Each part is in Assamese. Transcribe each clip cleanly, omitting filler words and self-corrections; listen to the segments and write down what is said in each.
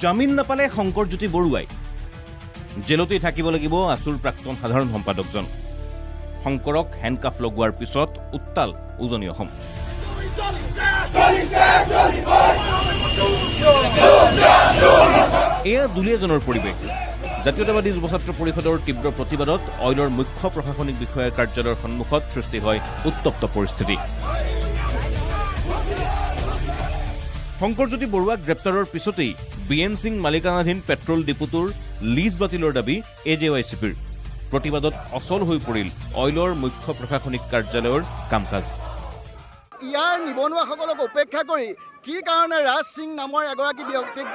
জামিন নাপালে শংকৰজ্যোতি বৰুৱাই জেলতেই থাকিব লাগিব আছুৰ প্ৰাক্তন সাধাৰণ সম্পাদকজন। শংকৰক হেণ্ডকাফ লগোৱাৰ পিছত উত্তাল উজনি অসম। এয়া দুলীয়াজনৰ পৰিৱেশ। জাতীয়তাবাদী যুৱ ছাত্ৰ পৰিষদৰ তীব্ৰ প্ৰতিবাদত অইলৰ মুখ্য প্ৰশাসনিক বিষয়াৰ কাৰ্যালয়ৰ সন্মুখত সৃষ্টি হয় উত্তপ্ত পৰিস্থিতি। শংকৰজ্যোতি বৰুৱাক গ্ৰেপ্তাৰৰ পিছতেই বি.এন. সিং মালিকানাধীন পেট্ৰল ডিপুটোৰ লিজ বাতিলৰ দাবী AJYCPৰ। প্ৰতিবাদত অচল হৈ পৰিল অইলৰ মুখ্য প্ৰশাসনিক কাৰ্যালয়ৰ কাম কাজ। ইয়াৰ নিবনুৱাসকলক উপেক্ষা কৰি কি কাৰণে ৰাজ সিং নামৰ এগৰাকী ব্যক্তিক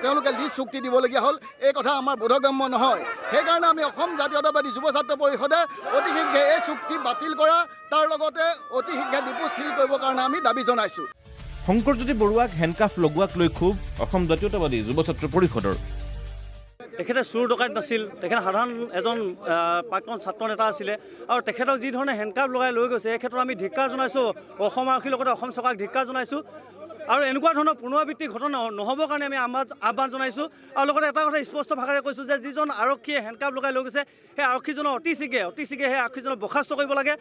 তেওঁলোকে লিজ চুক্তি দিবলগীয়া হ'ল, এই কথা আমাৰ বোধগম্য নহয়। সেইকাৰণে আমি অসম জাতীয়তাবাদী যুৱ ছাত্ৰ পৰিষদে অতি শীঘ্ৰে এই চুক্তি বাতিল কৰা, তাৰ লগতে অতি শীঘ্ৰে ডিপু চিল কৰিবৰ কাৰণে আমি দাবী জনাইছোঁ। শংকৰজ্যোতি বৰুৱাক হেণ্ডকাফ লগোৱাক লৈ ক্ষোভ অসম জাতীয়তাবাদী যুৱ ছাত্ৰ পৰিষদৰ। তেখেতে চোৰ ডকাইত নাছিল, তেখেত সাধাৰণ এজন প্ৰাক্তন ছাত্ৰ নেতা আছিলে আৰু তেখেতক যি ধৰণে হেণ্ডকাফ লগাই লৈ গৈছে এই ক্ষেত্ৰত আমি ধিক্কাৰ জনাইছোঁ। অসম আৰক্ষীৰ লগতে অসম চৰকাৰক ধিক্কাৰ জনাইছোঁ আৰু এনেকুৱা ধৰণৰ পুনৰাবৃত্তি ঘটনা নহ'বৰ কাৰণে আমি আহ্বান জনাইছোঁ। আৰু লগতে এটা কথা স্পষ্ট ভাষাৰে কৈছোঁ যে যিজন আৰক্ষীয়ে হেণ্ডকাফ লগাই লৈ গৈছে সেই আৰক্ষীজনৰ অতি শীঘ্ৰে সেই আৰক্ষীজনক বৰ্খাস্ত কৰিব লাগে।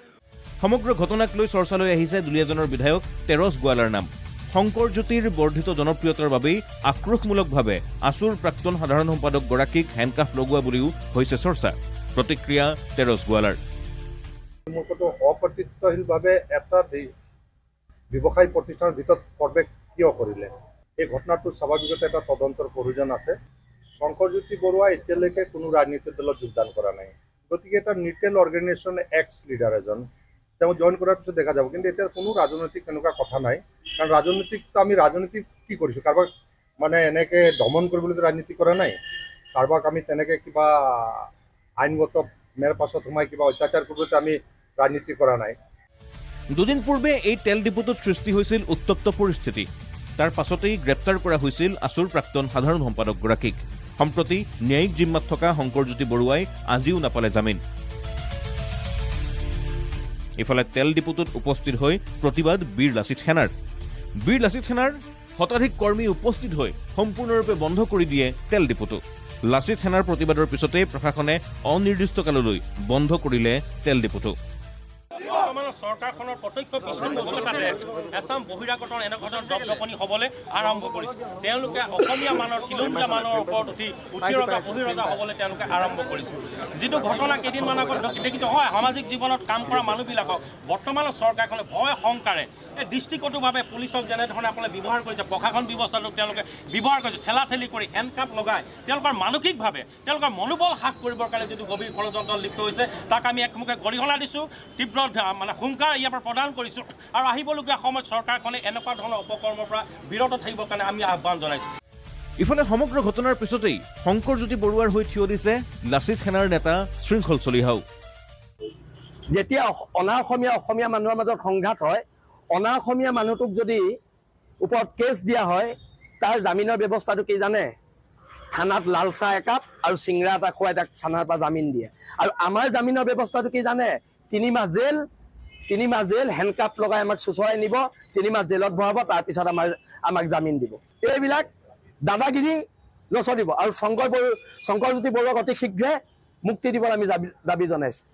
সমগ্ৰ ঘটনাক লৈ চৰ্চালৈ আহিছে দুলীয়াজনৰ বিধায়ক তেৰছ গোৱালাৰ নাম। শংকৰজ্যোতিৰ বৰ্ধিত জনপ্ৰিয়তাৰ বাবেই আক্ৰোশমূলকভাৱে আছুৰ প্ৰাক্তন সাধাৰণ সম্পাদকগৰাকীক হেণ্ডকাফ লগোৱা বুলিও হৈছে চৰ্চা। প্ৰতিক্ৰিয়া তেৰছ গোৱালাৰ। অপ্ৰতিষ্ঠানভাৱে এটা ব্যৱসায়িক প্ৰতিষ্ঠানৰ ভিতৰত প্ৰৱেশ কিয় কৰিলে, এই ঘটনাটো স্বাভাৱিকতে এটা তদন্তৰ প্ৰয়োজন আছে। শংকৰজ্যোতি বৰুৱা এতিয়ালৈকে কোনো ৰাজনীতিক দলত যোগদান কৰা নাই, গতিকে এটা নিউট্ৰেল অৰ্গেনাইজেশ্যন এক্স লিডাৰ এজন তেওঁ জইন কৰাৰ পিছত দেখা যাব। কিন্তু এতিয়া কোনো ৰাজনৈতিক এনেকুৱা কথা নাই, কাৰণ ৰাজনীতি কি কৰিছোঁ, কাৰোবাক মানে এনেকৈ দমন কৰিবলৈ ৰাজনীতি কৰা নাই, কাৰোবাক আমি তেনেকৈ কিবা আইনগত মেৰ পাছত সোমাই কিবা অত্যাচাৰ কৰিবলৈ আমি ৰাজনীতি কৰা নাই। দুদিন পূৰ্বে এই তেল ডিপুটোত সৃষ্টি হৈছিল উত্তপ্ত পৰিস্থিতি। তাৰ পাছতেই গ্ৰেপ্তাৰ কৰা হৈছিল আছুৰ প্ৰাক্তন সাধাৰণ সম্পাদকগৰাকীক। সম্প্ৰতি ন্যায়িক জিম্মাত থকা শংকৰজ্যোতি বৰুৱাই আজিও নাপালে জামিন। ইফালে তেল ডিপুটোত উপস্থিত হৈ প্ৰতিবাদ বীৰ লাচিত সেনাৰ। বীৰ লাচিত সেনাৰ শতাধিক কৰ্মী উপস্থিত হৈ সম্পূৰ্ণৰূপে বন্ধ কৰি দিয়ে তেল ডিপুটো। লাচিত সেনাৰ প্ৰতিবাদৰ পিছতে প্ৰশাসনে অনিৰ্দিষ্টকাললৈ বন্ধ কৰিলে তেল ডিপুটো। বৰ্তমানৰ চৰকাৰখনৰ প্ৰত্যক্ষ পৃষ্ঠপোষকতাতে এছাম বহিৰাগতৰ এনেধৰণৰ দপদপনি হ'বলৈ আৰম্ভ কৰিছে। তেওঁলোকে অসমীয়া মানৰ খিলঞ্জীয়া মানৰ ওপৰত উঠি ৰজা বহিৰজা হ'বলৈ তেওঁলোকে আৰম্ভ কৰিছে। যিটো ঘটনা কেইদিনমান আগত দেখিছোঁ, হয় সামাজিক জীৱনত কাম কৰা মানুহবিলাকক বৰ্তমানৰ চৰকাৰখনে ভয় শংকাৰে এই দৃষ্টিকটুভাৱে পুলিচক যেনেধৰণে আপোনালোকে ব্যৱহাৰ কৰিছে, প্ৰশাসন ব্যৱস্থাটোক তেওঁলোকে ব্যৱহাৰ কৰিছে, ঠেলাঠেলি কৰি হেণ্ডকাফ লগাই তেওঁলোকৰ মানসিকভাৱে তেওঁলোকৰ মনোবল হ্ৰাস কৰিবৰ কাৰণে যিটো গভীৰ ষড়যন্ত্ৰত লিপ্ত হৈছে তাক আমি একমুখে গৰিহণা দিছোঁ, তীব্ৰ হুংকাৰ ইয়াৰ পৰা প্ৰদান কৰিছোঁ আৰু আহিবলগীয়া সময়ত চৰকাৰখনে এনেকুৱা ধৰণৰ অপকৰ্মৰ পৰা বিৰত থাকিবৰ কাৰণে আমি আহ্বান জনাইছোঁ। ইফালে সমগ্ৰ ঘটনাৰ পিছতেই শংকৰজ্যোতি বৰুৱাৰ হৈ থিয় দিছে লাচিত সেনাৰ নেতা শৃংখল চলিহাও। যেতিয়া অসমীয়া মানুহৰ মাজত সংঘাত হয়, অনা অসমীয়া মানুহটোক যদি ওপৰত কেছ দিয়া হয়, তাৰ জামিনৰ ব্যৱস্থাটো কি জানে? থানাত লাল চাহ একাপ আৰু চিংৰা এটা খুৱাই তাক থানাৰ পৰা জামিন দিয়ে। আৰু আমাৰ জামিনৰ ব্যৱস্থাটো কি জানে? 3 মাহ জেল, হেণ্ডকাফ লগাই আমাক চুচৰাই নিব, 3 মাহ জেলত ভৰাব, তাৰপিছত আমাক জামিন দিব। এইবিলাক দাদাগিৰি নচলিব আৰু শংকৰজ্যোতি বৰুৱাক অতি শীঘ্ৰে মুক্তি দিবলৈ আমি দাবী জনাইছোঁ।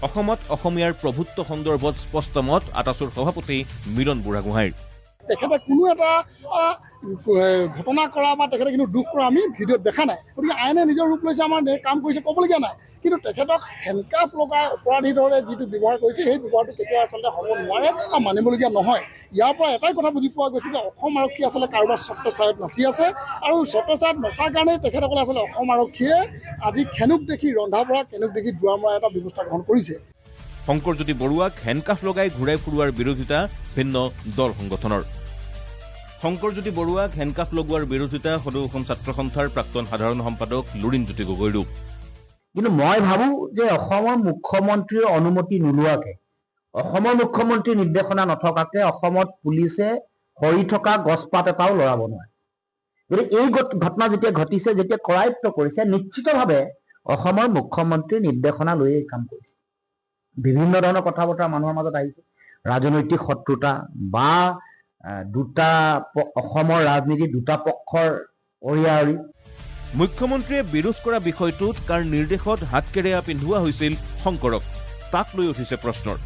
অসমত অসমীয়াৰ প্ৰভুত্ব সন্দৰ্ভত স্পষ্ট মত আটাছুৰ সভাপতি মিলন বুঢ়াগোহাঁইৰ। তেখেতে কোনো এটা ঘটনা কৰা বা তেখেতে কিন্তু দুখ কৰা আমি ভিডিঅ'ত দেখা নাই। গতিকে আইনে নিজৰ ৰূপ লৈছে, আমাৰ কাম কৰিছে, ক'বলগীয়া নাই। কিন্তু তেখেতক হেণ্ডকাফ লগাই অপৰাধীৰ দৰে যিটো ব্যৱহাৰ কৰিছে সেই ব্যৱহাৰটো কেতিয়াও আচলতে হ'ব নোৱাৰে বা মানিবলগীয়া নহয়। ইয়াৰ পৰা এটাই কথা বুজি পোৱা গৈছে যে অসম আৰক্ষী আচলতে কাৰোবাৰ ছত্ৰছায়াত নাচি আছে আৰু ছত্ৰছায়াত নচাৰ কাৰণেই তেখেতসকলে আচলতে অসম আৰক্ষীয়ে আজি খেনুক দেখি ৰন্ধা বঢ়া, খেনুক দেখি দুৱাৰ মৰা এটা ব্যৱস্থা গ্ৰহণ কৰিছে। শংকৰজ্যোতি বৰুৱাক হেণ্ডকাফ লগাই ঘূৰাই ফুৰোৱাৰ বিৰোধিতা ভিন্ন দল সংগঠনৰ। শংকৰজ্যোতি বৰুৱাক হেণ্ডকাফ লগোৱাৰ বিৰোধিতা সদৌ অসম ছাত্ৰ সন্থাৰ প্ৰাক্তন সাধাৰণ সম্পাদক লুৰিণজ্যোতি গগৈৰো। কিন্তু মই ভাবো যে অসমৰ মুখ্যমন্ত্ৰীৰ অনুমতি নোলোৱাকে, অসমৰ মুখ্যমন্ত্ৰীৰ নিৰ্দেশনা নথকাকে অসমত পুলিচে সৰি থকা গছপাত এটাও লৰাব নোৱাৰে। গতিকে এই ঘটনা যেতিয়া ঘটিছে, যেতিয়া কৰায়ত্ব কৰিছে, নিশ্চিতভাৱে অসমৰ মুখ্যমন্ত্ৰীৰ নিৰ্দেশনা লৈয়ে এই কাম কৰিছে। বিভিন্ন ধৰণৰ কথা বতৰা মানুহৰ মাজত আহিছে, ৰাজনৈতিক শত্ৰুতা বা দুটা অসমৰ ৰাজনীতিৰ দুটা পক্ষৰ অৰিয়া-অৰি। মুখ্যমন্ত্ৰীয়ে বিৰোধ কৰা বিষয়টোত কাৰ নিৰ্দেশত হাতকেৰেয়া পিন্ধোৱা হৈছিল শংকৰক তাক লৈ উঠিছে প্ৰশ্নৰ।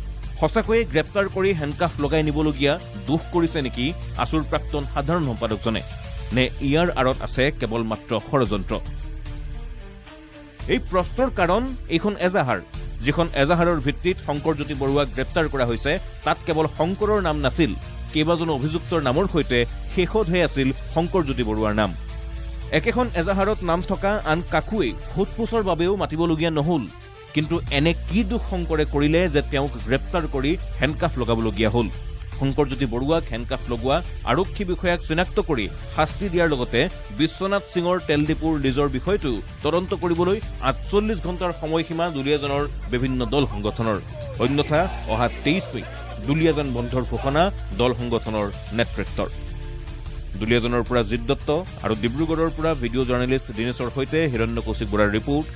সঁচাকৈয়ে গ্ৰেপ্তাৰ কৰি হেণ্ডকাফ লগাই নিবলগীয়া দোষ কৰিছে নেকি আছুৰ প্ৰাক্তন সাধাৰণ সম্পাদকজনে, নে ইয়াৰ আঁৰত আছে কেৱল মাত্ৰ ষড়যন্ত্ৰ? এই প্ৰশ্নৰ কাৰণ এইখন এজাহাৰ, যিখন এজাহাৰৰ ভিত্তিত শংকৰজ্যোতি বৰুৱাক গ্ৰেপ্তাৰ কৰা হৈছে তাত কেৱল শংকৰৰ নাম নাছিল, কেইবাজনো অভিযুক্তৰ নামৰ সৈতে শেষতহে আছিল শংকৰজ্যোতি বৰুৱাৰ নাম। একেখন এজাহাৰত নাম থকা আন কাকোৱেই সোধপোছৰ বাবেও মাতিবলগীয়া নহল। কিন্তু এনে কি দুখ শংকৰে কৰিলে যে তেওঁক গ্ৰেপ্তাৰ কৰি হেণ্ডকাফ লগাবলগীয়া হ'ল? শংকৰজ্যোতি বৰুৱাক হেণ্ডকাফ লগোৱা আৰক্ষী বিষয়াক চিনাক্ত কৰি শাস্তি দিয়াৰ লগতে বিশ্বনাথ সিঙৰ তেল ডিপুৰ লিজৰ বিষয়টো তদন্ত কৰিবলৈ ৪৮ ঘণ্টাৰ সময়সীমা দুলীয়াজানৰ বিভিন্ন দল সংগঠনৰ। অন্যথা অহা ২৩ মে'ত দুলীয়াজান বন্ধৰ ঘোষণা দল সংগঠনৰ নেতৃত্বৰ। দুলীয়াজানৰ পৰা জিৎ দত্ত আৰু ডিব্ৰুগড়ৰ পৰা ভিডিঅ' জাৰ্নেলিষ্ট দীনেশৰ সৈতে হিৰণ্য কৌশিক বৰাৰ ৰিপোৰ্ট।